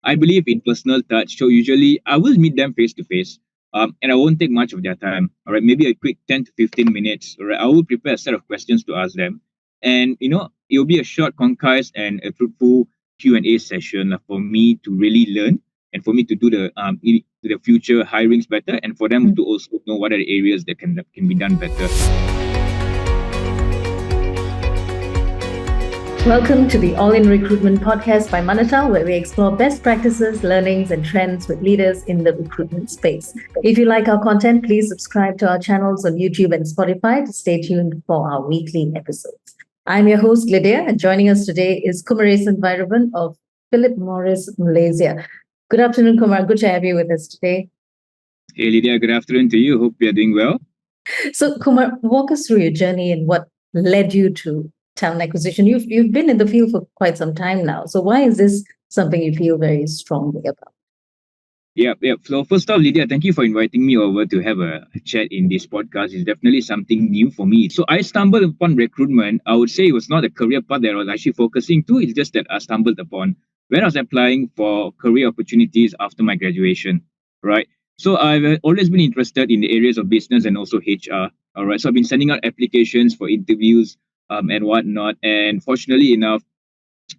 I believe in personal touch. So usually I will meet them face to face. And I won't take much of their time. All right, maybe a quick 10 to 15 minutes. All right, I will prepare a set of questions to ask them, and it'll be a short, concise, and a fruitful Q&A session for me to really learn and for me to do the future hirings better, and for them to also know what are the areas that can be done better. Welcome to the All in Recruitment podcast by Manatal, where we explore best practices, learnings, and trends with leaders in the recruitment space. If you like our content, please subscribe to our channels on YouTube and Spotify to stay tuned for our weekly episodes. I'm your host, Lydia, and joining us today is Kumeresen Vairavan of Philip Morris, Malaysia. Good afternoon, Kumar. Good to have you with us today. Hey, Lydia, good afternoon to you. Hope you're doing well. So, Kumar, walk us through your journey and what led you to talent acquisition. You've been in the field for quite some time now. So why is this something you feel very strongly about? Yeah. So first off, Lydia, thank you for inviting me over to have a chat in this podcast. It's definitely something new for me. So I stumbled upon recruitment. I would say it was not a career path that I was actually focusing to. It's just that I stumbled upon when I was applying for career opportunities after my graduation, right? So I've always been interested in the areas of business and also HR. All right. So I've been sending out applications for interviews and whatnot. And fortunately enough,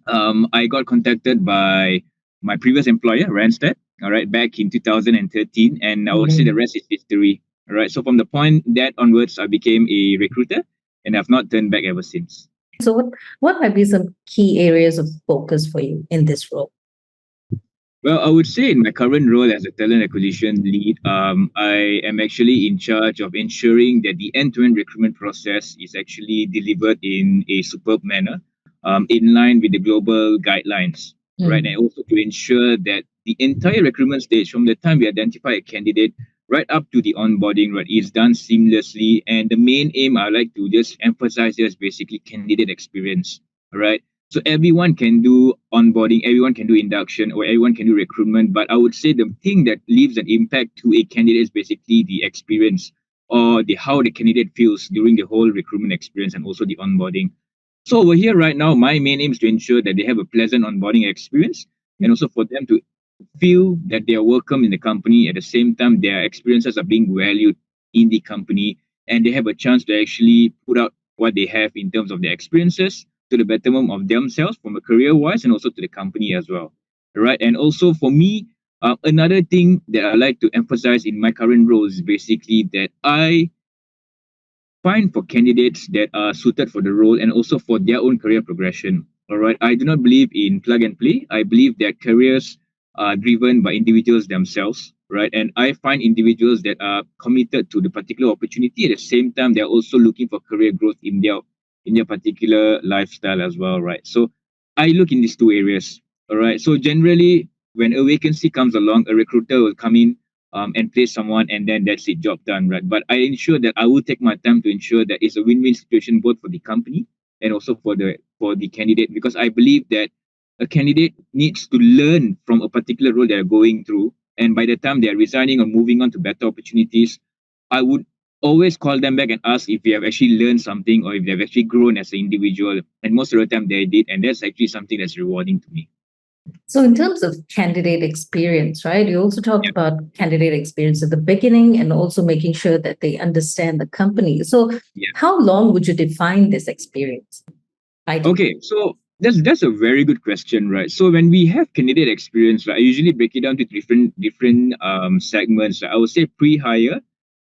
I got contacted by my previous employer, Randstad, all right, back in 2013. And I would say the rest is history. All right. So from the point that onwards, I became a recruiter and I've not turned back ever since. So what might be some key areas of focus for you in this role? Well, I would say in my current role as a talent acquisition lead, I am actually in charge of ensuring that the end-to-end recruitment process is actually delivered in a superb manner, in line with the global guidelines, right? And also to ensure that the entire recruitment stage, from the time we identify a candidate right up to the onboarding, right, is done seamlessly. And the main aim I like to just emphasize here is basically candidate experience, right? So everyone can do onboarding, everyone can do induction, or everyone can do recruitment. But I would say the thing that leaves an impact to a candidate is basically the experience or the how the candidate feels during the whole recruitment experience and also the onboarding. So over here right now, my main aim is to ensure that they have a pleasant onboarding experience and also for them to feel that they are welcome in the company. At the same time, their experiences are being valued in the company and they have a chance to actually put out what they have in terms of their experiences to the betterment of themselves from a career wise and also to the company as well. Right. And also for me, another thing that I like to emphasize in my current role is basically that I find for candidates that are suited for the role and also for their own career progression. All right. I do not believe in plug and play. I believe that careers are driven by individuals themselves. Right. And I find individuals that are committed to the particular opportunity. At the same time, they're also looking for career growth in their particular lifestyle as well. Right. So I look in these two areas. All right. So generally, when a vacancy comes along, a recruiter will come in and place someone, and then that's it, job done, right? But I ensure that I will take my time to ensure that it's a win-win situation both for the company and also for the candidate, because I believe that a candidate needs to learn from a particular role they're going through, and by the time they're resigning or moving on to better opportunities, I would always call them back and ask if they have actually learned something or if they've actually grown as an individual. And most of the time they did, and that's actually something that's rewarding to me. So in terms of candidate experience, right, you also talked about candidate experience at the beginning and also making sure that they understand the company. So how long would you define this experience? Okay, so that's a very good question, right? So when we have candidate experience, right, I usually break it down to different segments. I would say pre-hire,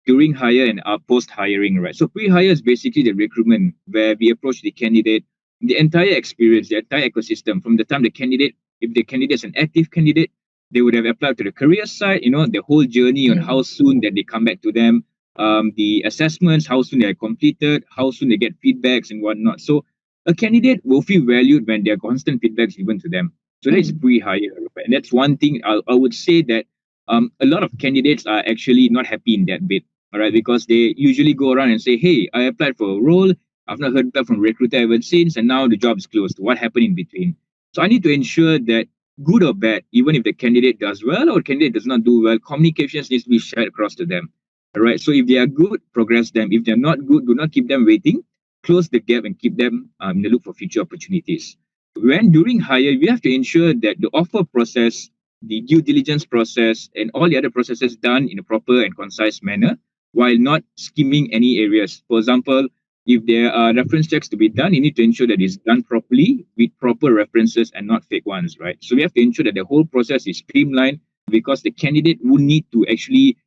during hire, and post hiring, right? So pre-hire is basically the recruitment where we approach the candidate, the entire experience, the entire ecosystem from the time the candidate, if the candidate is an active candidate, they would have applied to the career side, the whole journey on how soon that they come back to them, the assessments, how soon they are completed, how soon they get feedbacks and whatnot. So a candidate will feel valued when there are constant feedbacks given to them. So that's pre-hire, right? And that's one thing I would say that a lot of candidates are actually not happy in that bit. All right, because they usually go around and say, hey, I applied for a role. I've not heard back from recruiter ever since, and now the job's closed. What happened in between? So I need to ensure that good or bad, even if the candidate does well or candidate does not do well, communications needs to be shared across to them. All right. So if they are good, progress them. If they're not good, do not keep them waiting. Close the gap and keep them in the loop for future opportunities. When during hire, we have to ensure that the offer process the due diligence process, and all the other processes done in a proper and concise manner while not skimming any areas. For example, if there are reference checks to be done, you need to ensure that it's done properly with proper references and not fake ones, right? So we have to ensure that the whole process is streamlined because the candidate will need to actually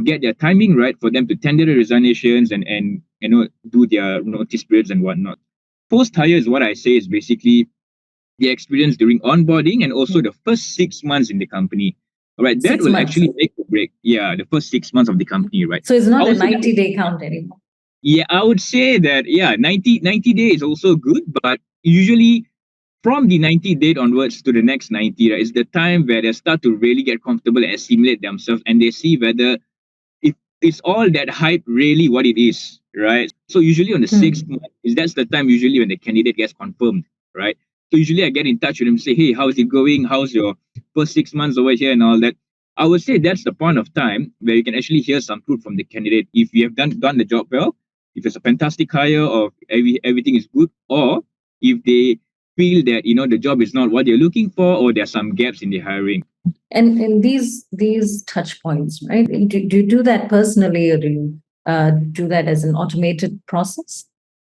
get their timing right for them to tender the resignations and do their notice periods and whatnot. Post hire is what I say is basically the experience during onboarding and also the first 6 months in the company. All right, that 6 will months. actually make or break. Yeah, the first 6 months of the company, right? So it's I not a would say 90-day count anymore. yeah, I would say that, yeah, 90 day is also good, but usually from the 90 date onwards to the next 90, right, is the time where they start to really get comfortable and assimilate themselves and they see whether if it's all that hype really what it is, right? So usually on the sixth month, is that's the time usually when the candidate gets confirmed, right? So usually I get in touch with them, say, hey, how's it going? How's your first 6 months over here and all that? I would say that's the point of time where you can actually hear some truth from the candidate. If you have done the job well, if it's a fantastic hire or everything is good, or if they feel that the job is not what they're looking for or there's some gaps in the hiring. And these touch points, right? Do you do that personally, or do you do that as an automated process?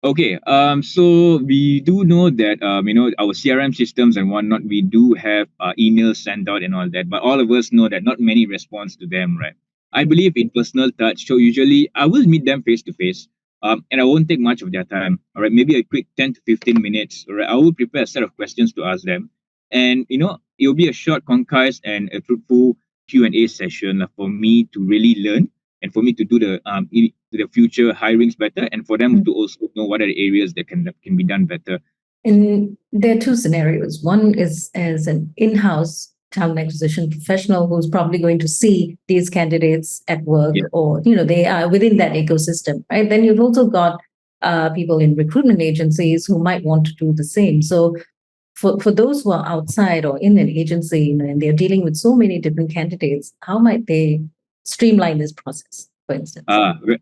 Okay, so we do know that our CRM systems and whatnot, we do have emails sent out and all that, but all of us know that not many responds to them, right? I believe in personal touch, so usually I will meet them face to face, and I won't take much of their time. All right, maybe a quick 10 to 15 minutes. All right, I will prepare a set of questions to ask them, and it'll be a short, concise, and a truthful Q&A session for me to really learn and for me to do the future hirings better, and for them to also know what are the areas that can be done better. And there are two scenarios. One is as an in-house talent acquisition professional who's probably going to see these candidates at work, or they are within that ecosystem, right? Then you've also got people in recruitment agencies who might want to do the same. So for those who are outside or in an agency, and they're dealing with so many different candidates, how might they streamline this process, for instance?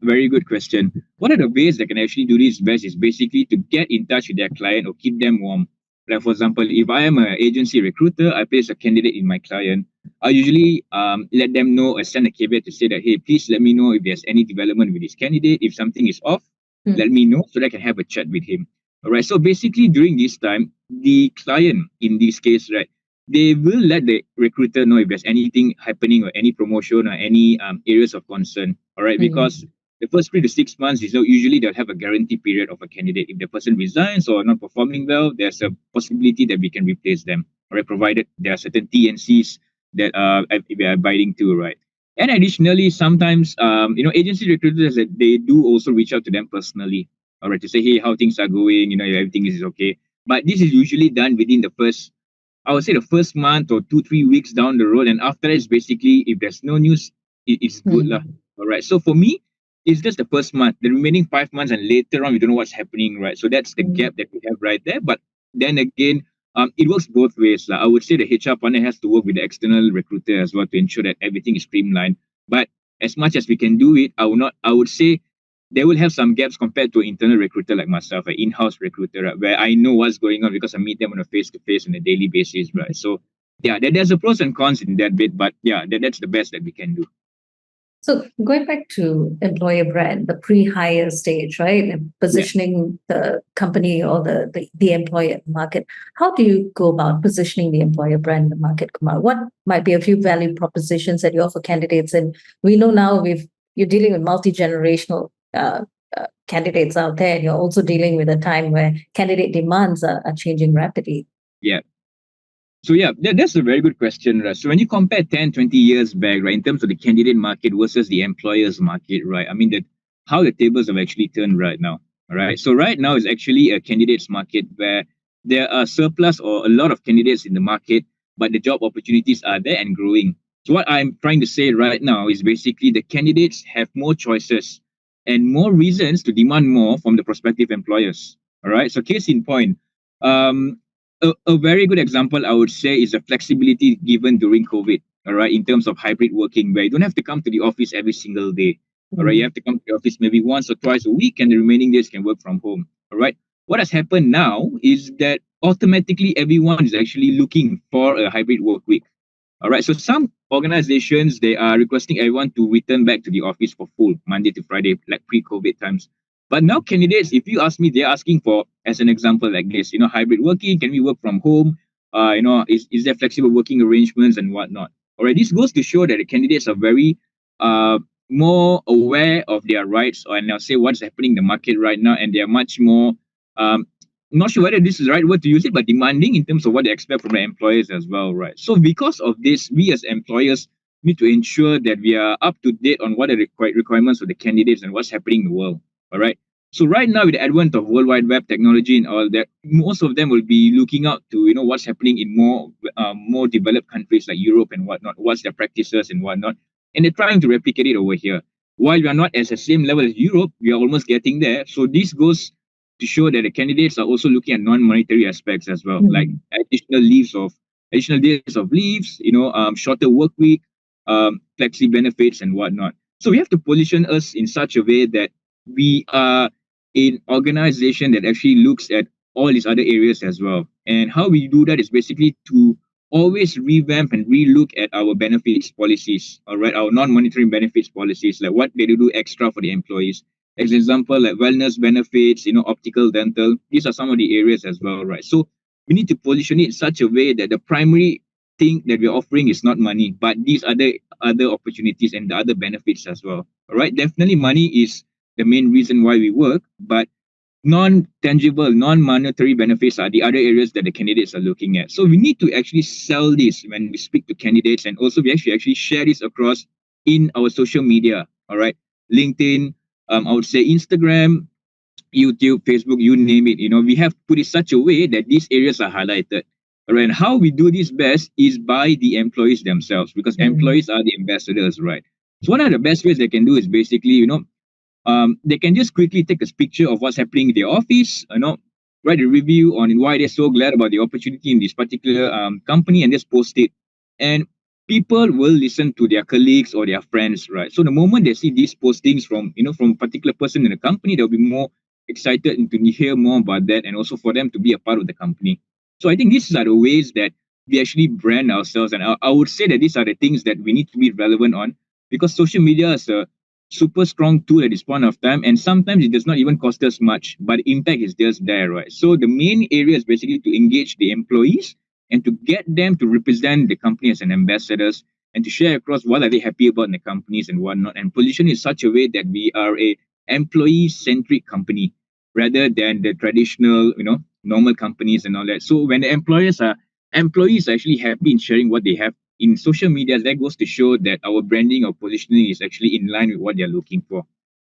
Very good question. One of the ways they can actually do this best is basically to get in touch with their client or keep them warm. Like, for example, if I am an agency recruiter, I place a candidate in my client. I usually let them know or send a caveat to say that, hey, please let me know if there's any development with this candidate. If something is off, let me know so that I can have a chat with him. All right. So basically, during this time, the client in this case, right, they will let the recruiter know if there's anything happening or any promotion or any areas of concern. All right, because the first 3 to 6 months is usually they'll have a guarantee period of a candidate. If the person resigns or not performing well, there's a possibility that we can replace them. All right, provided there are certain T&Cs that we are abiding to, right? And additionally, sometimes agency recruiters, they do also reach out to them personally. All right, to say, hey, how things are going, if everything is okay. But this is usually done within the first, I would say, the first month or 2-3 weeks down the road. And after that, it's basically, if there's no news, it's good lah. All right. So for me, it's just the first month. The remaining 5 months and later on, we don't know what's happening, right? So that's the gap that we have right there. But then again, it works both ways. I would say the HR partner has to work with the external recruiter as well to ensure that everything is streamlined. But as much as we can do it, I would say they will have some gaps compared to an internal recruiter like myself, an in-house recruiter, right, where I know what's going on because I meet them on a face-to-face on a daily basis, right? So yeah, there's a pros and cons in that bit, but yeah, that's the best that we can do. So going back to employer brand, the pre-hire stage, right, and positioning the company or the employer in the market, how do you go about positioning the employer brand in the market, Kumar? What might be a few value propositions that you offer candidates? And we know now you're dealing with multi-generational candidates out there, and you're also dealing with a time where candidate demands are changing rapidly. Yeah. So yeah, that's a very good question, right? So when you compare 10, 20 years back, right, in terms of the candidate market versus the employer's market, right, I mean, how the tables have actually turned right now, all right? So right now is actually a candidates market where there are surplus or a lot of candidates in the market, but the job opportunities are there and growing. So what I'm trying to say right now is basically the candidates have more choices and more reasons to demand more from the prospective employers, all right? So case in point, a very good example, I would say, is the flexibility given during COVID, all right, in terms of hybrid working, where you don't have to come to the office every single day, all right? You have to come to the office maybe once or twice a week, and the remaining days can work from home, all right? What has happened now is that automatically everyone is actually looking for a hybrid work week, All right. So some organizations, they are requesting everyone to return back to the office for full Monday to Friday, like pre-COVID times. But now candidates, if you ask me, they're asking for, as an example like this, hybrid working, can we work from home? Is there flexible working arrangements and whatnot? All right. This goes to show that the candidates are very uh, more aware of their rights, or and I'll say what's happening in the market right now, and they are much more um, not sure whether this is the right word to use it, but demanding in terms of what they expect from their employers as well, right? So because of this, we as employers need to ensure that we are up to date on what are the requirements of the candidates and what's happening in the world. All right. So right now, with the advent of World Wide Web technology and all that, most of them will be looking out to what's happening in more developed countries like Europe and whatnot, what's their practices and whatnot, and they're trying to replicate it over here. While we are not at the same level as Europe, we are almost getting there. So this goes to show that the candidates are also looking at non-monetary aspects as well, like additional days of leaves, shorter work week, flexi benefits and whatnot. So we have to position us in such a way that we are an organization that actually looks at all these other areas as well. And how we do that is basically to always revamp and relook at our benefits policies, all right, our non-monetary benefits policies, like what they do extra for the employees. As example, like wellness benefits, optical, dental. These are some of the areas as well, right? So we need to position it in such a way that the primary thing that we're offering is not money, but these other opportunities and the other benefits as well. All right. Definitely money is the main reason why we work, but non-tangible, non-monetary benefits are the other areas that the candidates are looking at. So we need to actually sell this when we speak to candidates, and also we actually share this across in our social media. All right. LinkedIn, I would say Instagram, YouTube, Facebook, you name it. We have put it such a way that these areas are highlighted. All right. And how we do this best is by the employees themselves, because employees are the ambassadors, right? So one of the best ways they can do is basically, they can just quickly take a picture of what's happening in their office, write a review on why they're so glad about the opportunity in this particular company, and just post it. And people will listen to their colleagues or their friends, right? So the moment they see these postings from a particular person in the company, they'll be more excited and to hear more about that, and also for them to be a part of the company. So I think these are the ways that we actually brand ourselves, and I would say that these are the things that we need to be relevant on, because social media is a super strong tool at this point of time, and sometimes it does not even cost us much, but impact is just there, right? So the main area is basically to engage the employees and to get them to represent the company as an ambassadors, and to share across what are they happy about in the companies and whatnot, and position in such a way that we are a employee-centric company rather than the traditional, normal companies and all that. So when the employees are actually happy in sharing what they have in social media, that goes to show that our branding or positioning is actually in line with what they're looking for,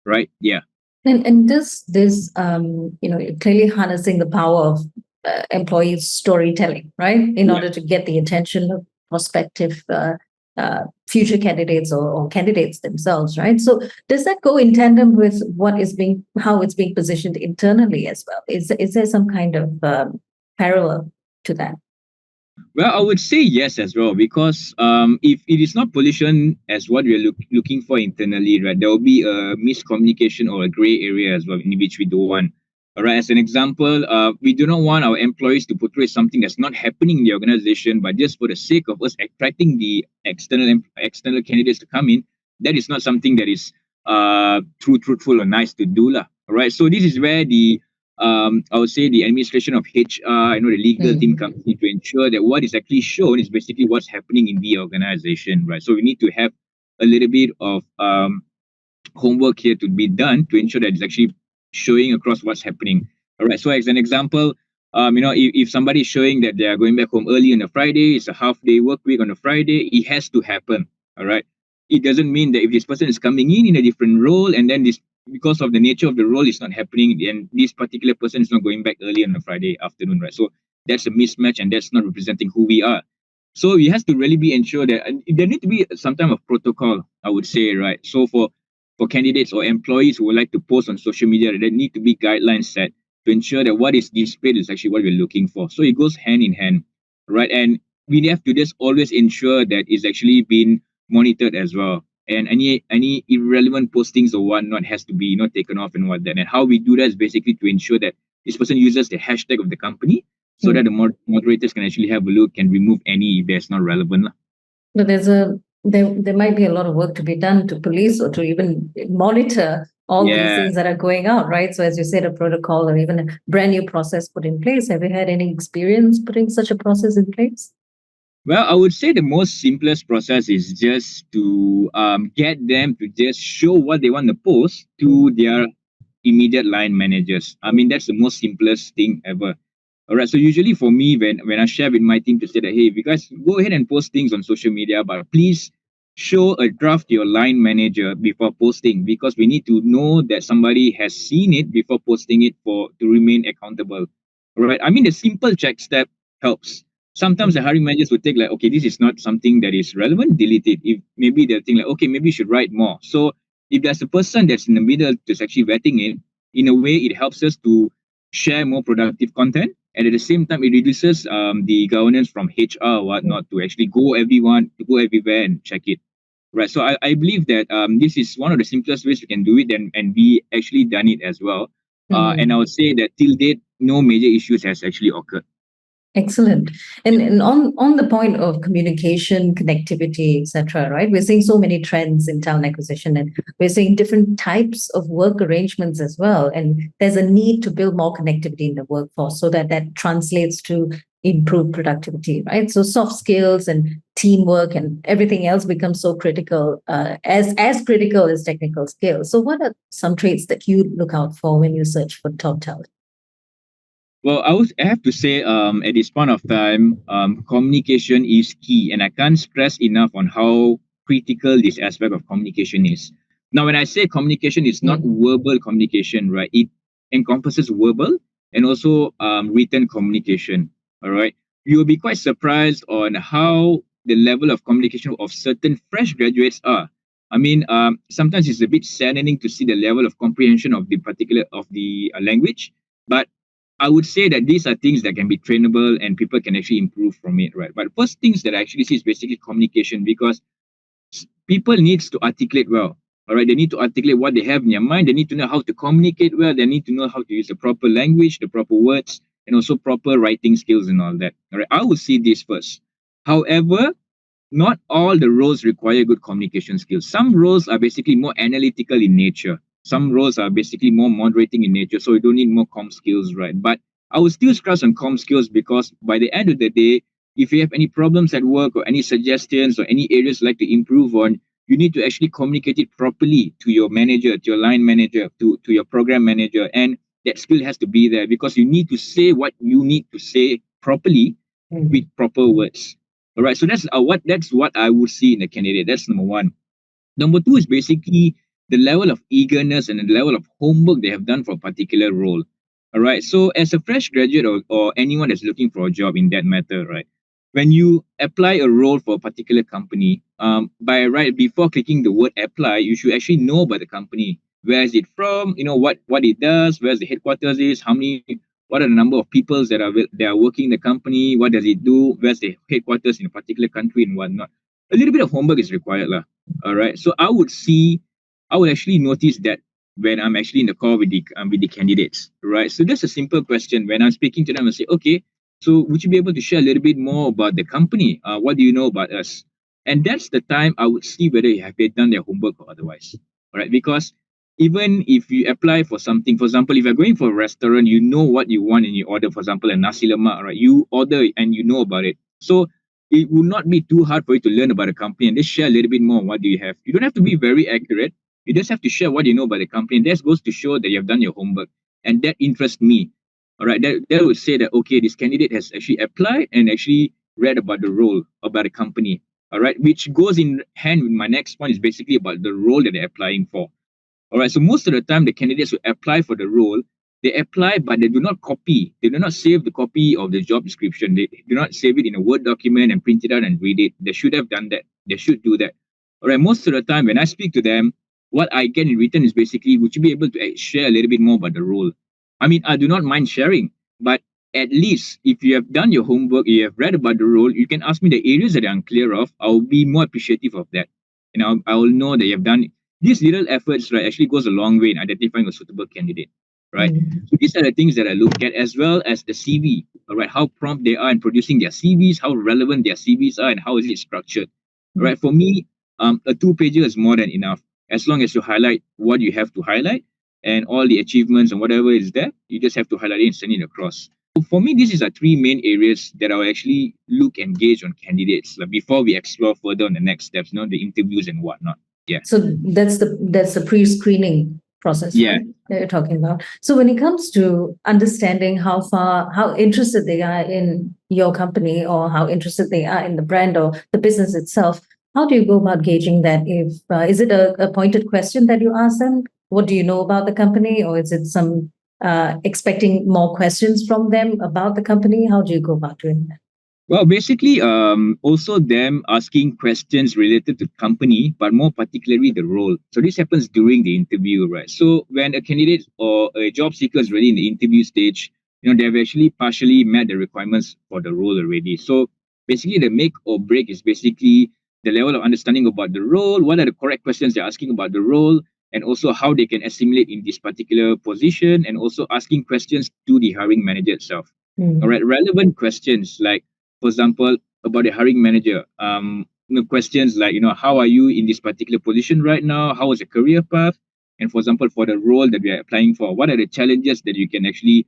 right? Yeah. And this clearly harnessing the power of employee storytelling, right, in order to get the attention of prospective future candidates or candidates themselves, right? So does that go in tandem with how it's being positioned internally as well? Is there some kind of parallel to that? Well, I would say yes as well, because if it is not positioned as what we're looking for internally, right, there will be a miscommunication or a gray area as well, in which we don't want. All right, as an example, we do not want our employees to portray something that's not happening in the organization, but just for the sake of us attracting the external candidates to come in. That is not something that is truthful or nice to do, lah. All right, so this is where I would say the administration of HR, the legal team comes in to ensure that what is actually shown is basically what's happening in the organization, right? So we need to have a little bit of homework here to be done to ensure that it's actually showing across what's happening. All right. So as an example, if somebody is showing that they are going back home early on a Friday, it's a half-day work week on a Friday, it has to happen. All right. It doesn't mean that if this person is coming in a different role, and then this, because of the nature of the role, is not happening, and this particular person is not going back early on a Friday afternoon, right? So that's a mismatch, and that's not representing who we are. So it has to really be ensured that there need to be some type of protocol, I would say, right? So for candidates or employees who would like to post on social media, there need to be guidelines set to ensure that what is displayed is actually what we're looking for. So it goes hand in hand, right? And we have to just always ensure that it's actually being monitored as well. And any irrelevant postings or whatnot has to be taken off and whatnot. And how we do that is basically to ensure that this person uses the hashtag of the company, so that the moderators can actually have a look and remove any if that's not relevant. But there might be a lot of work to be done to police or to even monitor all these Yeah. things that are going out, right? So as you said, a protocol or even a brand new process put in place. Have you had any experience putting such a process in place? Well, I would say the most simplest process is just to get them to just show what they want to post to their immediate line managers. I mean, that's the most simplest thing ever. All right. So usually for me, when I share with my team to say that, hey, you guys go ahead and post things on social media, but please show a draft to your line manager before posting, because we need to know that somebody has seen it before posting it for to remain accountable. All right. I mean, the simple check step helps. Sometimes the hiring managers would take like, okay, this is not something that is relevant, delete it. If maybe they'll think like, okay, maybe you should write more. So if there's a person that's in the middle that's actually vetting it, in a way, it helps us to share more productive content. And at the same time, it reduces the governance from HR or whatnot to actually go everywhere and check it. Right. So I believe that this is one of the simplest ways we can do it, and we actually done it as well. And I would say that till date, no major issues has actually occurred. Excellent. And on the point of communication, connectivity, etc., right? We're seeing so many trends in talent acquisition, and we're seeing different types of work arrangements as well. And there's a need to build more connectivity in the workforce so that that translates to improved productivity, right? So soft skills and teamwork and everything else becomes so critical, as critical as technical skills. So what are some traits that you look out for when you search for top talent? Well, I have to say, at this point of time, communication is key, and I can't stress enough on how critical this aspect of communication is. Now, when I say communication, it's not verbal communication, right? It encompasses verbal and also written communication. All right, you will be quite surprised on how the level of communication of certain fresh graduates are. I mean, sometimes it's a bit saddening to see the level of comprehension of the particular of the language, but I would say that these are things that can be trainable and people can actually improve from it, right? But first things that I actually see is basically communication, because people needs to articulate well. All right, they need to articulate what they have in their mind. They need to know how to communicate well. They need to know how to use the proper language, the proper words, and also proper writing skills and all that. All right, I will see this first. However, not all the roles require good communication skills. Some roles are basically more analytical in nature. Some roles are basically more moderating in nature, so you don't need more com skills, right? But I would still stress on com skills, because by the end of the day, if you have any problems at work or any suggestions or any areas you'd like to improve on, you need to actually communicate it properly to your manager, to your line manager, to your program manager. And that skill has to be there, because you need to say what you need to say properly with proper words. All right. So that's what I would see in a candidate. That's number one. Number two is basically the level of eagerness and the level of homework they have done for a particular role. All right. So as a fresh graduate, or anyone that's looking for a job in that matter, right? When you apply a role for a particular company, by right before clicking the word apply, you should actually know about the company. Where is it from? You know what it does, where's the headquarters is, what are the number of people that are working in the company, what does it do, where's the headquarters in a particular country and whatnot. A little bit of homework is required, lah. All right. So I would actually notice that when I'm actually in the call with the candidates, right? So that's a simple question. When I'm speaking to them, I say, okay, so would you be able to share a little bit more about the company? What do you know about us? And that's the time I would see whether have they done their homework or otherwise. All right. Because even if you apply for something, for example, if you're going for a restaurant, you know what you want and you order, for example, a nasi lemak, right? You order it and you know about it. So it would not be too hard for you to learn about the company and just share a little bit more on what do you have. You don't have to be very accurate. You just have to share what you know about the company. And that goes to show that you have done your homework. And that interests me. All right. That would say that, okay, this candidate has actually applied and actually read about the role, about the company. All right. Which goes in hand with my next point, is basically about the role that they're applying for. All right. So most of the time, the candidates who apply for the role, they apply, but they do not copy. They do not save the copy of the job description. They do not save it in a Word document and print it out and read it. They should have done that. They should do that. All right. Most of the time, when I speak to them, what I get in return is basically, would you be able to share a little bit more about the role? I mean, I do not mind sharing, but at least if you have done your homework, you have read about the role, you can ask me the areas that I'm unclear of. I'll be more appreciative of that. And I will know that you have done these little efforts, right, actually goes a long way in identifying a suitable candidate, right? So these are the things that I look at, as well as the CV, all right, how prompt they are in producing their CVs, how relevant their CVs are, and how is it structured. Right? For me, a two-pager is more than enough. As long as you highlight what you have to highlight and all the achievements and whatever is there, you just have to highlight it and send it across. So for me, these are three main areas that I'll actually look and gauge on candidates like, before we explore further on the next steps, the interviews and whatnot. Yeah. So that's the pre-screening process, Yeah. right? That you're talking about. So when it comes to understanding how interested they are in your company or how interested they are in the brand or the business itself, how do you go about gauging that? If is it a pointed question that you ask them? What do you know about the company, or is it some expecting more questions from them about the company? How do you go about doing that? Well, basically, also them asking questions related to company, but more particularly the role. So this happens during the interview, right? So when a candidate or a job seeker is really in the interview stage, they've actually partially met the requirements for the role already. So basically, the make or break is basically the level of understanding about the role, what are the correct questions they're asking about the role, and also how they can assimilate in this particular position, and also asking questions to the hiring manager itself. All right, relevant questions like, for example, about the hiring manager. Questions like, how are you in this particular position right now? How is your career path? And for example, for the role that we are applying for, what are the challenges that you can actually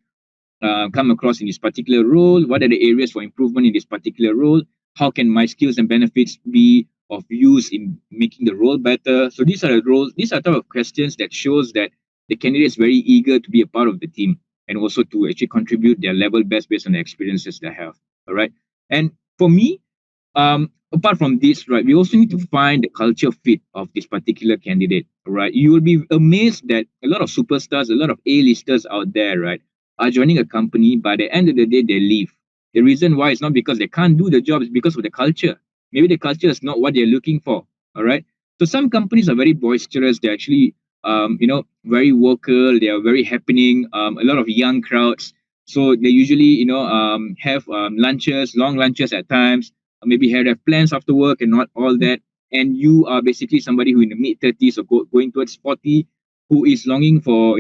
come across in this particular role? What are the areas for improvement in this particular role? How can my skills and benefits be of use in making the role better? So these are the roles. These are type of questions that shows that the candidate is very eager to be a part of the team and also to actually contribute their level best based on the experiences they have. All right. And for me, apart from this, right, we also need to find the culture fit of this particular candidate, right? You will be amazed that a lot of superstars, a lot of A-listers out there, right, are joining a company. By the end of the day, they leave. The reason why is not because they can't do the job, it's because of the culture. Maybe the culture is not what they're looking for. All right. So some companies are very boisterous. They're actually, very vocal. They are very happening. A lot of young crowds. So they usually, have lunches, long lunches at times, maybe have plans after work and not all that. And you are basically somebody who in the mid 30s or going towards 40, who is longing for,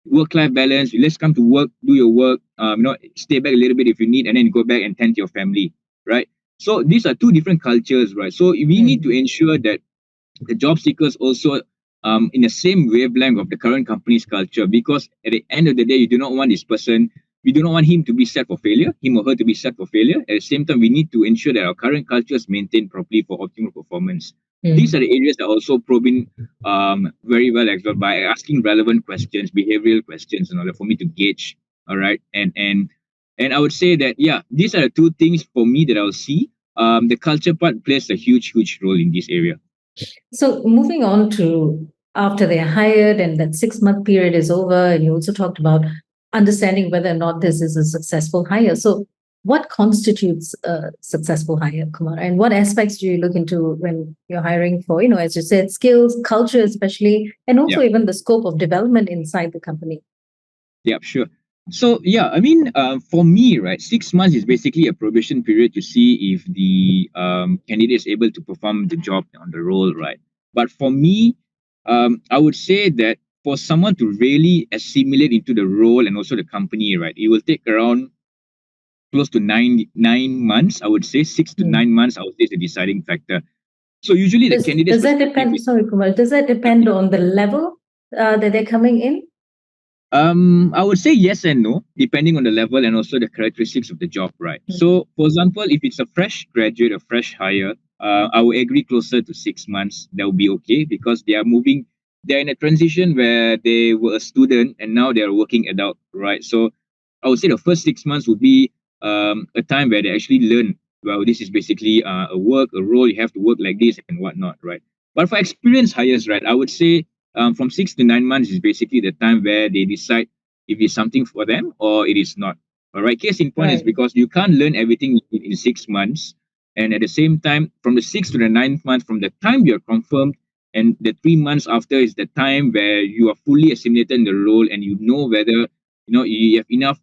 work-life balance. Let's come to work, do your work, stay back a little bit if you need, and then go back and tend to your family, right? So these are two different cultures, right? So we need to ensure that the job seekers also in the same wavelength of the current company's culture, because at the end of the day, you do not want this person, we do not want him to be set for failure, him or her to be set for failure. At the same time, we need to ensure that our current culture is maintained properly for optimal performance. These are the areas that are also probing very well as well by asking relevant questions, behavioral questions, in order for me to gauge. All right, and I would say that these are the two things for me that I'll see. The culture part plays a huge role in this area. So moving on to after they're hired and that 6-month period is over, and you also talked about understanding whether or not this is a successful hire. So what constitutes a successful hire, Kumar? And what aspects do you look into when you're hiring for, as you said, skills, culture especially, and also even the scope of development inside the company? Yeah, sure. So I mean, for me, right, 6 months is basically a probation period to see if the candidate is able to perform the job on the role, right? But for me, I would say that for someone to really assimilate into the role and also the company, right, it will take around close to nine months. I would say 6 to 9 months. I would say is the deciding factor. So usually the candidates. Does that depend? Sorry, Kumar. Does that depend on the level that they're coming in? I would say yes and no, depending on the level and also the characteristics of the job, right? So, for example, if it's a fresh graduate, a fresh hire, I would agree closer to 6 months. That would be okay because they're in a transition where they were a student and now they're a working adult, right? So, I would say the first 6 months would be a time where they actually learn. Well, this is basically a role. You have to work like this and whatnot, right? But for experienced hires, right, I would say from 6 to 9 months is basically the time where they decide if it's something for them or it is not. All right. Case in point is because you can't learn everything in 6 months. And at the same time, from the 6th to the 9th month, from the time you're confirmed, and the 3 months after is the time where you are fully assimilated in the role and you know whether you have enough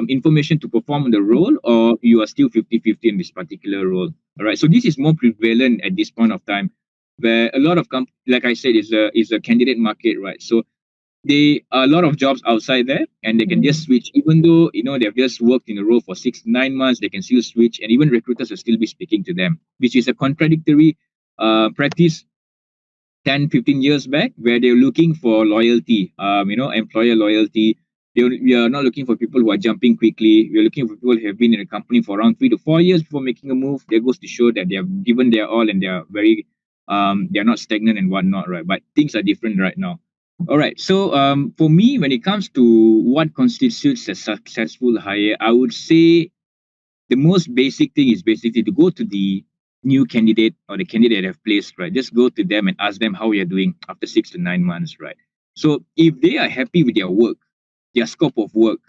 information to perform the role or you are still 50-50 in this particular role. All right. So this is more prevalent at this point of time where a lot of like I said, is a candidate market, right? So they are a lot of jobs outside there, and they can just switch, even though they've just worked in a role for 6 to 9 months, they can still switch, and even recruiters will still be speaking to them, which is a contradictory practice 10, 15 years back, where they're looking for loyalty, employer loyalty. We are not looking for people who are jumping quickly. We are looking for people who have been in a company for around 3 to 4 years before making a move. That goes to show that they have given their all and they are not stagnant and whatnot, right? But things are different right now. All right. So for me, when it comes to what constitutes a successful hire, I would say the most basic thing is basically to go to the new candidate or the candidate that have placed, right? Just go to them and ask them how you're doing after 6 to 9 months, right? So if they are happy with their work, their scope of work,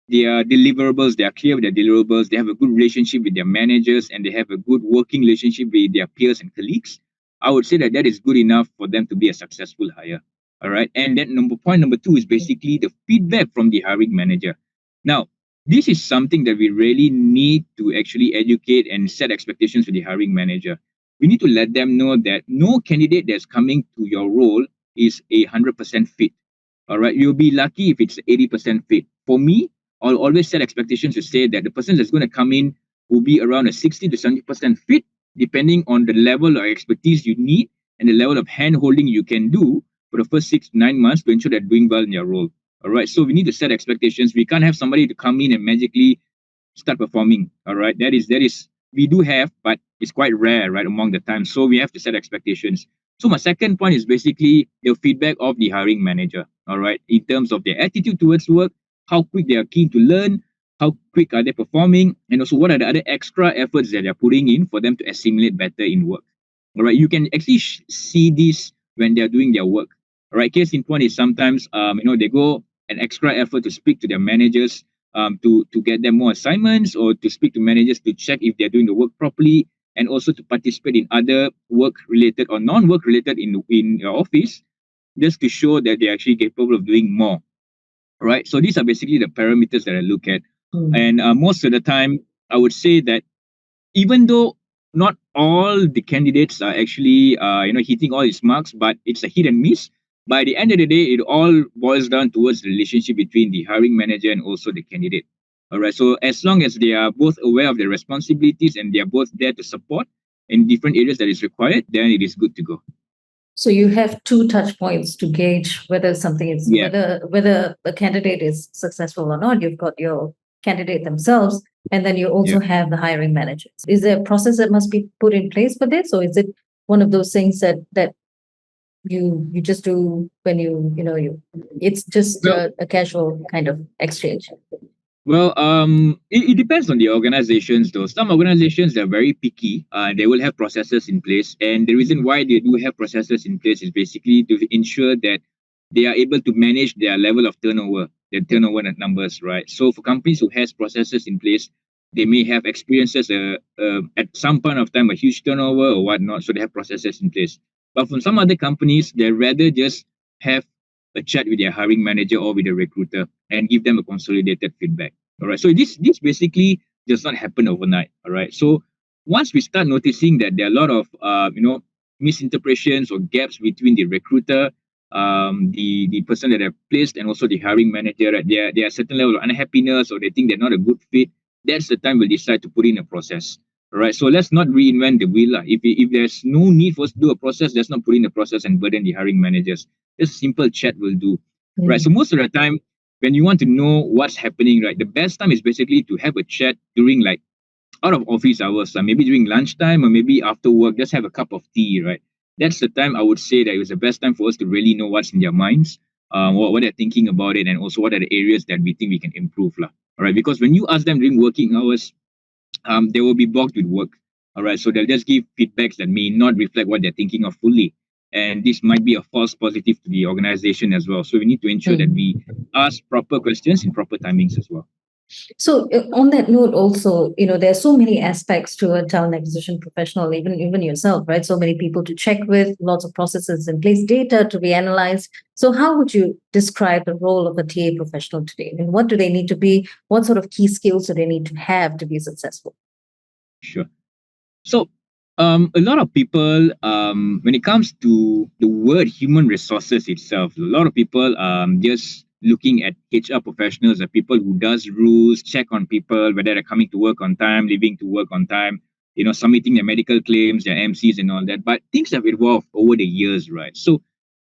their deliverables, they are clear with their deliverables, they have a good relationship with their managers, and they have a good working relationship with their peers and colleagues, I would say that that is good enough for them to be a successful hire. All right. And then point number two is basically the feedback from the hiring manager. Now, this is something that we really need to actually educate and set expectations with the hiring manager. We need to let them know that no candidate that's coming to your role is 100% fit. All right, you'll be lucky if it's 80% fit. For me, I'll always set expectations to say that the person that's going to come in will be around a 60 to 70% fit, depending on the level of expertise you need and the level of hand holding you can do for the first 6 to 9 months to ensure they're doing well in their role. All right. So we need to set expectations. We can't have somebody to come in and magically start performing. All right. That is we do have, but it's quite rare, right, among the time. So we have to set expectations. So my second point is basically the feedback of the hiring manager. All right. In terms of their attitude towards work, how quick they are keen to learn, how quick are they performing, and also what are the other extra efforts that they're putting in for them to assimilate better in work. All right. You can actually see this when they're doing their work. All right. Case in point is sometimes they go an extra effort to speak to their managers, to get them more assignments, or to speak to managers to check if they're doing the work properly, and also to participate in other work related or non-work related in your office, just to show that they're actually capable of doing more. Right. So these are basically the parameters that I look at. And most of the time, I would say that even though not all the candidates are actually hitting all its marks, but it's a hit and miss. By the end of the day, it all boils down towards the relationship between the hiring manager and also the candidate. All right. So as long as they are both aware of their responsibilities and they are both there to support in different areas that is required, then it is good to go. So you have two touch points to gauge whether something is whether a candidate is successful or not. You've got your candidate themselves, and then you also have the hiring managers. Is there a process that must be put in place for this, or is it one of those things that you just do when it's just a casual kind of exchange? Well, it depends on the organizations, though. Some organizations are very picky. They will have processes in place, and the reason why they do have processes in place is basically to ensure that they are able to manage their level of turnover, their turnover numbers, right? So for companies who has processes in place, they may have experiences at some point of time a huge turnover or whatnot, so they have processes in place. But for some other companies, they rather just have a chat with their hiring manager or with a recruiter and give them a consolidated feedback. All right. So this basically does not happen overnight. All right. So once we start noticing that there are a lot of misinterpretations or gaps between the recruiter, the person that have placed, and also the hiring manager, right? There are a certain level of unhappiness, or they think they're not a good fit. That's the time we'll decide to put in a process. All right. So let's not reinvent the wheel. If there's no need for us to do a process, let's not put in a process and burden the hiring managers. Just simple chat will do. Right. So most of the time, when you want to know what's happening, right, the best time is basically to have a chat during like out of office hours, maybe during lunchtime or maybe after work, just have a cup of tea, right? That's the time I would say that it was the best time for us to really know what's in their minds, what they're thinking about it, and also what are the areas that we think we can improve. All right. Because when you ask them during working hours, they will be bogged with work. All right. So they'll just give feedbacks that may not reflect what they're thinking of fully. And this might be a false positive to the organization as well. So we need to ensure that we ask proper questions in proper timings as well. So on that note, also, there are so many aspects to a talent acquisition professional, even yourself, right? So many people to check with, lots of processes in place, data to be analyzed. So how would you describe the role of a TA professional today? And what do they need to be? What sort of key skills do they need to have to be successful? Sure. So a lot of people, when it comes to the word human resources itself, a lot of people just looking at HR professionals are people who does rules, check on people, whether they're coming to work on time, leaving to work on time. submitting their medical claims, their MCs and all that. But things have evolved over the years, right? So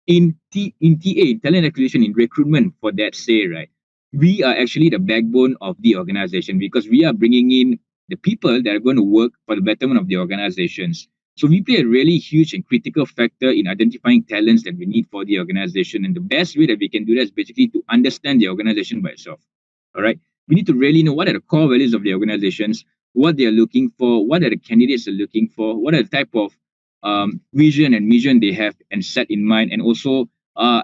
in TA, talent acquisition, in recruitment, for that say, right, we are actually the backbone of the organization because we are bringing in the people that are going to work for the betterment of the organizations. So we play a really huge and critical factor in identifying talents that we need for the organization. And the best way that we can do that is basically to understand the organization by itself. All right. We need to really know what are the core values of the organizations, what they are looking for, what are the candidates are looking for, what are the type of vision and mission they have and set in mind, and also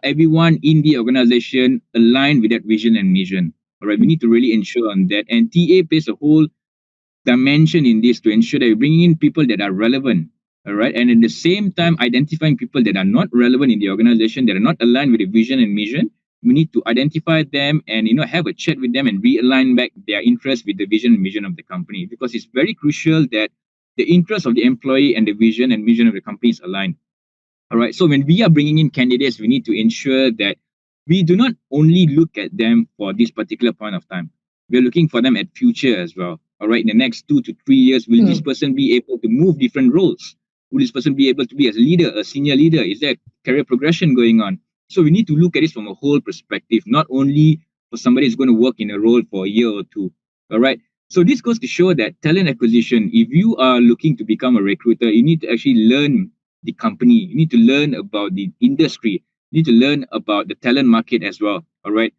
everyone in the organization aligned with that vision and mission. All right. We need to really ensure on that. And TA plays a whole dimension in this to ensure that we're bringing in people that are relevant. All right. And at the same time, identifying people that are not relevant in the organization, that are not aligned with the vision and mission. We need to identify them and have a chat with them and realign back their interest with the vision and mission of the company, because it's very crucial that the interest of the employee and the vision and mission of the company is aligned. All right. So when we are bringing in candidates, we need to ensure that we do not only look at them for this particular point of time. We're looking for them at future as well. All right. In the next 2 to 3 years, will this person be able to move different roles? Will this person be able to be a leader, a senior leader? Is there career progression going on? So we need to look at this from a whole perspective, not only for somebody who's going to work in a role for a year or two. All right. So this goes to show that talent acquisition, if you are looking to become a recruiter, you need to actually learn the company. You need to learn about the industry. You need to learn about the talent market as well. All right.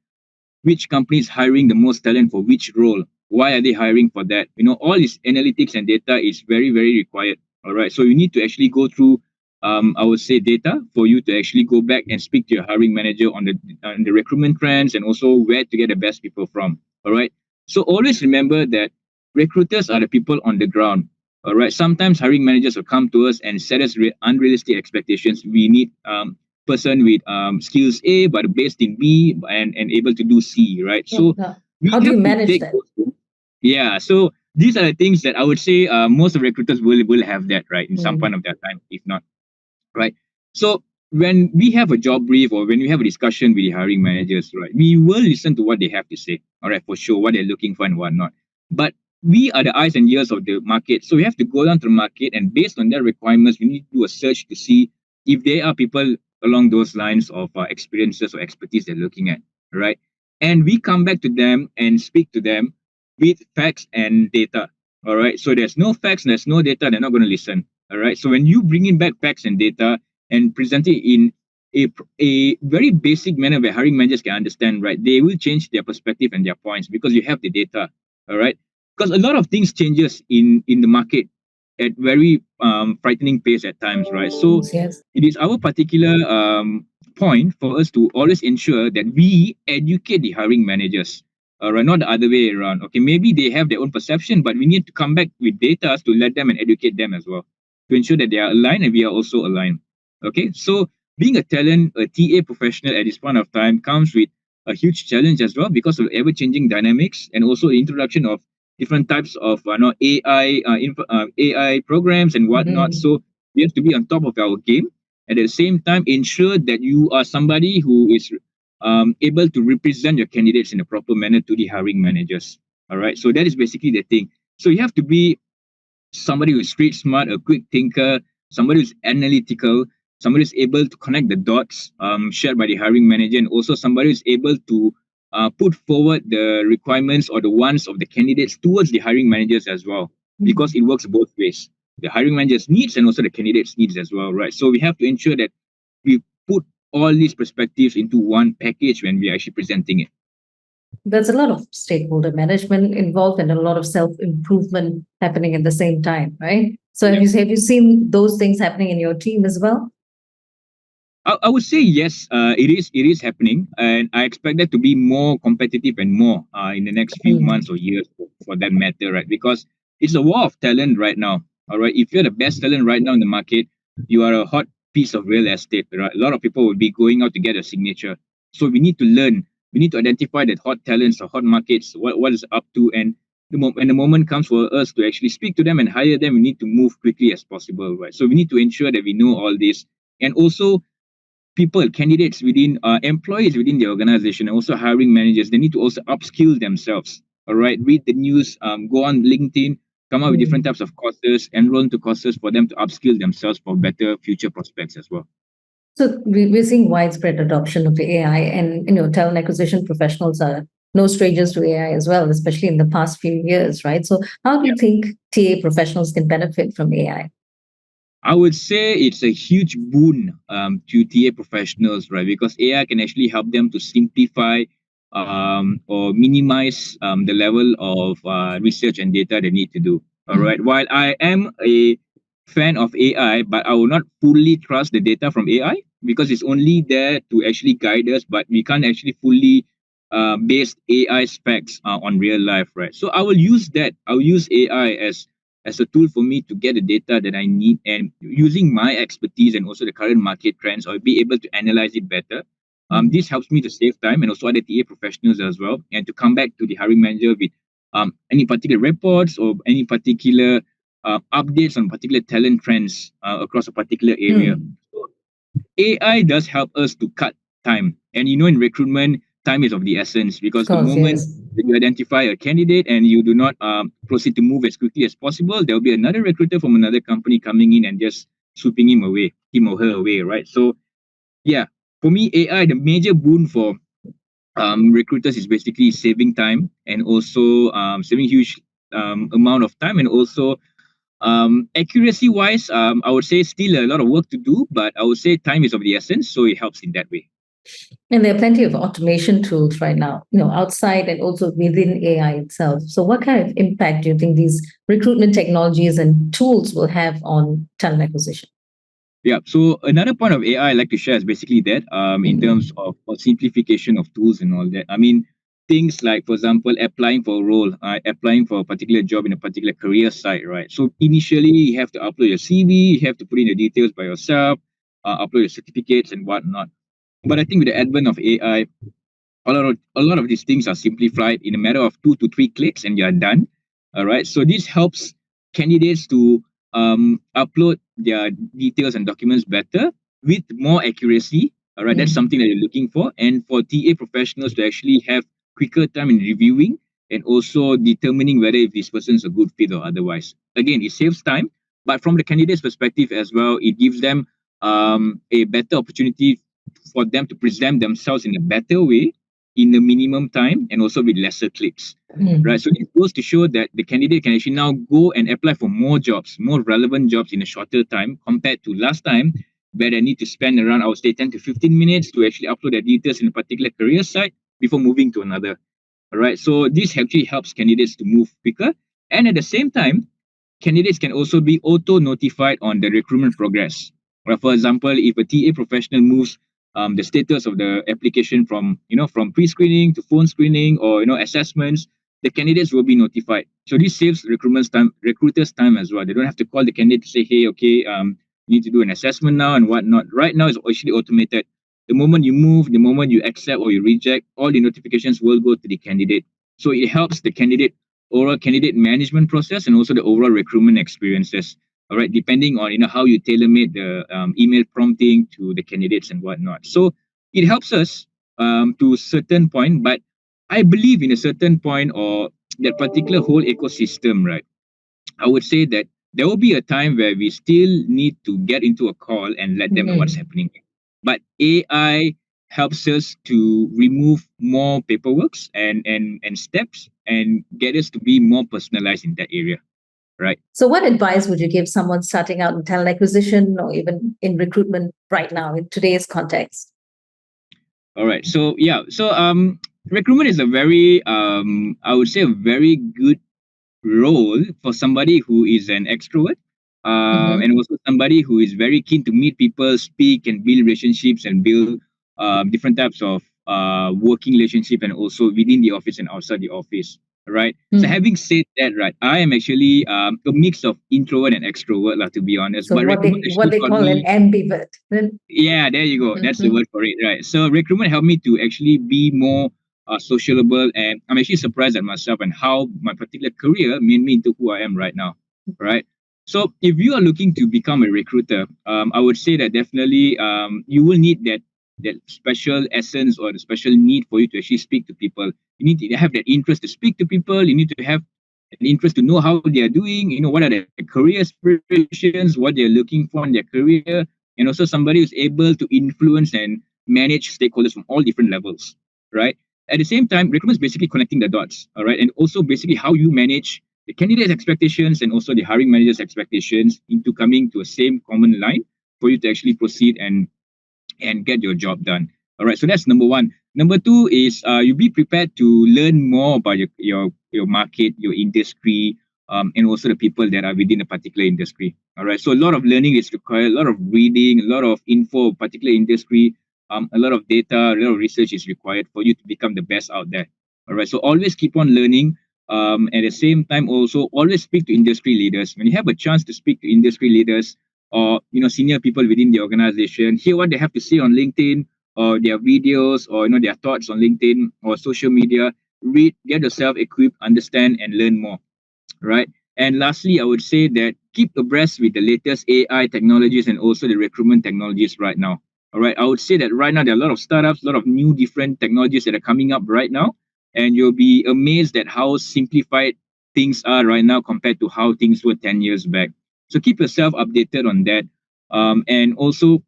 Which company is hiring the most talent for which role? Why are they hiring for that? All this analytics and data is very, very required. All right. So you need to actually go through I would say data for you to actually go back and speak to your hiring manager on the recruitment trends and also where to get the best people from. All right. So always remember that recruiters are the people on the ground. All right. Sometimes hiring managers will come to us and set us unrealistic expectations. We need person with skills A but based in B and able to do C. Right. So how do you manage that? Yeah. So these are the things that I would say most of recruiters will have that, right, in some point of their time, if not. Right. So when we have a job brief or when we have a discussion with the hiring managers, right, we will listen to what they have to say. All right, for sure, what they're looking for and whatnot. But we are the eyes and ears of the market. So we have to go down to the market, and based on their requirements, we need to do a search to see if there are people along those lines of experiences or expertise they're looking at. Right. And we come back to them and speak to them with facts and data. All right. So there's no facts, there's no data, they're not going to listen. All right. So when you bring in back facts and data and present it in a very basic manner where hiring managers can understand, right, they will change their perspective and their points because you have the data. All right. Because a lot of things changes in the market at very frightening pace at times, right? So it is our particular point for us to always ensure that we educate the hiring managers. All right, not the other way around. Okay, maybe they have their own perception, but we need to come back with data to let them and educate them as well, to ensure that they are aligned and we are also aligned. Okay, so being a TA professional at this point of time comes with a huge challenge as well because of ever-changing dynamics and also the introduction of different types of AI programs and whatnot. So we have to be on top of our game and at the same time ensure that you are somebody who is able to represent your candidates in a proper manner to the hiring managers. All right, so that is basically the thing. So you have to be somebody who's street smart, a quick thinker, somebody who's analytical, somebody who's able to connect the dots shared by the hiring manager, and also somebody who's able to put forward the requirements or the wants of the candidates towards the hiring managers as well, because it works both ways. The hiring managers' needs and also the candidates' needs as well, right? So we have to ensure that we put all these perspectives into one package when we are actually presenting it. There's a lot of stakeholder management involved and a lot of self-improvement happening at the same time, right? So have you seen those things happening in your team as well? I would say yes, it is happening, and I expect that to be more competitive and more in the next few months or years for that matter, right? Because it's a war of talent right now. All right, if you're the best talent right now in the market, you are a hot piece of real estate, right? A lot of people will be going out to get a signature. So we need to learn. We need to identify that hot talents or hot markets, what is up to, and when the moment comes for us to actually speak to them and hire them, we need to move quickly as possible, right? So we need to ensure that we know all this, and also people, candidates within employees within the organization, and also hiring managers, they need to also upskill themselves. All right, read the news, go on LinkedIn, come up with different types of courses, enroll into courses for them to upskill themselves for better future prospects as well. So we're seeing widespread adoption of the AI, and talent acquisition professionals are no strangers to AI as well, especially in the past few years, right? So how do you think TA professionals can benefit from AI? I would say it's a huge boon to TA professionals, right? Because AI can actually help them to simplify or minimize the level of research and data they need to do. All right. While I am a fan of AI, but I will not fully trust the data from AI because it's only there to actually guide us, but we can't actually fully base AI specs on real life, right? So I will use that. I'll use AI as a tool for me to get the data that I need, and using my expertise and also the current market trends, I'll be able to analyze it better. This helps me to save time and also other TA professionals as well, and to come back to the hiring manager with any particular reports or any particular updates on particular talent trends across a particular area. So AI does help us to cut time. And in recruitment, time is of the essence because Of the course, moment yes. that you identify a candidate and you do not proceed to move as quickly as possible, there will be another recruiter from another company coming in and just swooping him or her away, right? So, yeah, for me, AI, the major boon for recruiters is basically saving time and also saving huge amount of time, and also accuracy wise, I would say still a lot of work to do, but I would say time is of the essence, so it helps in that way. And there are plenty of automation tools right now, outside and also within AI itself. So what kind of impact do you think these recruitment technologies and tools will have on talent acquisition? Yeah. So another point of AI I like to share is basically that in terms of simplification of tools and all that. I mean, things like, for example, applying for a role, applying for a particular job in a particular career site, right? So initially, you have to upload your CV, you have to put in the details by yourself, upload your certificates and whatnot. But I think with the advent of AI, a lot of these things are simplified in a matter of 2 to 3 clicks, and you're done. All right. So this helps candidates to upload their details and documents better with more accuracy. All right. That's something that you're looking for, and for TA professionals to actually have quicker time in reviewing and also determining whether if this person is a good fit or otherwise. Again, it saves time, but from the candidate's perspective as well, it gives them a better opportunity for them to present themselves in a better way in the minimum time and also with lesser clicks. Right. So it goes to show that the candidate can actually now go and apply for more jobs, more relevant jobs in a shorter time compared to last time, where they need to spend around, I would say, 10 to 15 minutes to actually upload their details in a particular career site before moving to another. All right. So this actually helps candidates to move quicker. And at the same time, candidates can also be auto notified on the recruitment progress. Right? For example, if a TA professional moves the status of the application from pre-screening to phone screening or assessments, the candidates will be notified. So this saves recruiters time as well. They don't have to call the candidate to say, hey, okay, you need to do an assessment now and whatnot. Right now, it's actually automated. The moment you move, the moment you accept or you reject, all the notifications will go to the candidate. So it helps the overall candidate management process and also the overall recruitment experiences. All right, depending on how you tailor-made the email prompting to the candidates and whatnot. So it helps us to a certain point, but I believe in a certain point or that particular whole ecosystem, right? I would say that there will be a time where we still need to get into a call and let them know what's happening. But AI helps us to remove more paperwork and steps and get us to be more personalized in that area. Right. So what advice would you give someone starting out in talent acquisition or even in recruitment right now in today's context? All right. So yeah. So recruitment is a very I would say a very good role for somebody who is an extrovert, and also somebody who is very keen to meet people, speak, and build relationships and build different types of working relationship, and also within the office and outside the office. Right. So having said that, right, I am actually a mix of introvert and extrovert, like, to be honest. So But what recruitment what actually they taught call an me. ambivert. Yeah, there you go. That's the word for it, right? So recruitment helped me to actually be more socialable, and I'm actually surprised at myself and how my particular career made me into who I am right now, right? So if you are looking to become a recruiter, I would say that definitely you will need that special essence or the special need for you to actually speak to people. You need to have that interest to speak to people. You need to have an interest to know how they are doing, what are their career aspirations, what they're looking for in their career, and also somebody who's able to influence and manage stakeholders from all different levels, right? At the same time, recruitment is basically connecting the dots, all right, and also basically how you manage the candidate's expectations and also the hiring manager's expectations into coming to a same common line for you to actually proceed and get your job done. All right, so that's number one. Number two is you be prepared to learn more about your market, your industry, and also the people that are within a particular industry. All right, so a lot of learning is required, a lot of reading, a lot of info, particular industry, a lot of data, a lot of research is required for you to become the best out there. All right, so always keep on learning. At the same time, also always speak to industry leaders. When you have a chance to speak to industry leaders, or senior people within the organization, hear what they have to say on LinkedIn or their videos or their thoughts on LinkedIn or social media. Read, get yourself equipped, understand, and learn more, right? And lastly, I would say that keep abreast with the latest AI technologies and also the recruitment technologies right now. All right, I would say that right now there are a lot of startups, a lot of new different technologies that are coming up right now, and you'll be amazed at how simplified things are right now compared to how things were 10 years back. So keep yourself updated on that. And also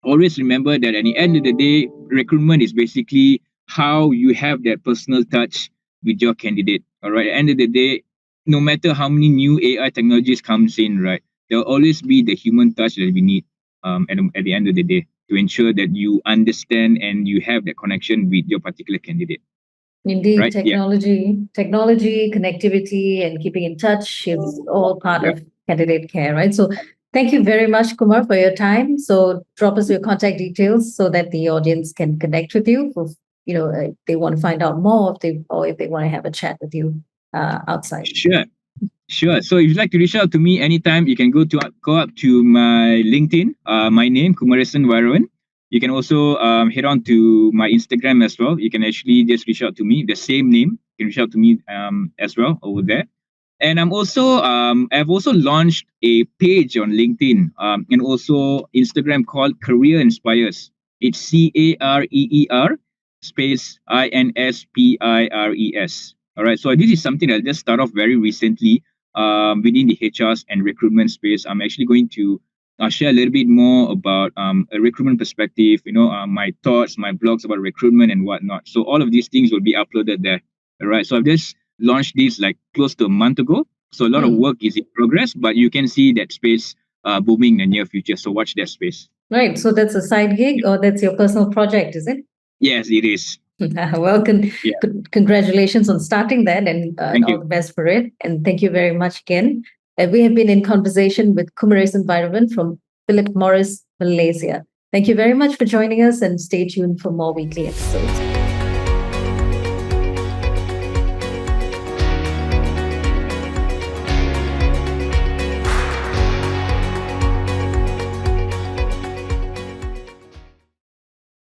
always remember that at the end of the day, recruitment is basically how you have that personal touch with your candidate. All right. At the end of the day, no matter how many new AI technologies comes in, right, there'll always be the human touch that we need at the end of the day to ensure that you understand and you have that connection with your particular candidate. Indeed, Right? Yeah. technology, connectivity, and keeping in touch is all part of candidate care, right? So thank you very much, Kumar, for your time. So drop us your contact details so that the audience can connect with you. If they want to find out more, if they want to have a chat with you outside. Sure. Sure. So if you'd like to reach out to me anytime, you can go up to my LinkedIn, my name, Kumeresen Vairavan. You can also head on to my Instagram as well. You can actually just reach out to me, the same name. You can reach out to me as well over there. And I've also launched a page on LinkedIn and also Instagram called Career Inspires. It's CAREER space INSPIRES. All right. So this is something that I just started off very recently within the HRs and recruitment space. I'm actually going to share a little bit more about a recruitment perspective, my thoughts, my blogs about recruitment and whatnot. So all of these things will be uploaded there. All right. So I've just launched this like close to a month ago. So a lot of work is in progress, but you can see that space booming in the near future. So watch that space. Right. So that's a side gig or that's your personal project, is it? Yes, it is. Well, congratulations on starting that and all the best for it. And thank you very much again. We have been in conversation with Kumeresen Vairavan from Philip Morris, Malaysia. Thank you very much for joining us and stay tuned for more weekly episodes.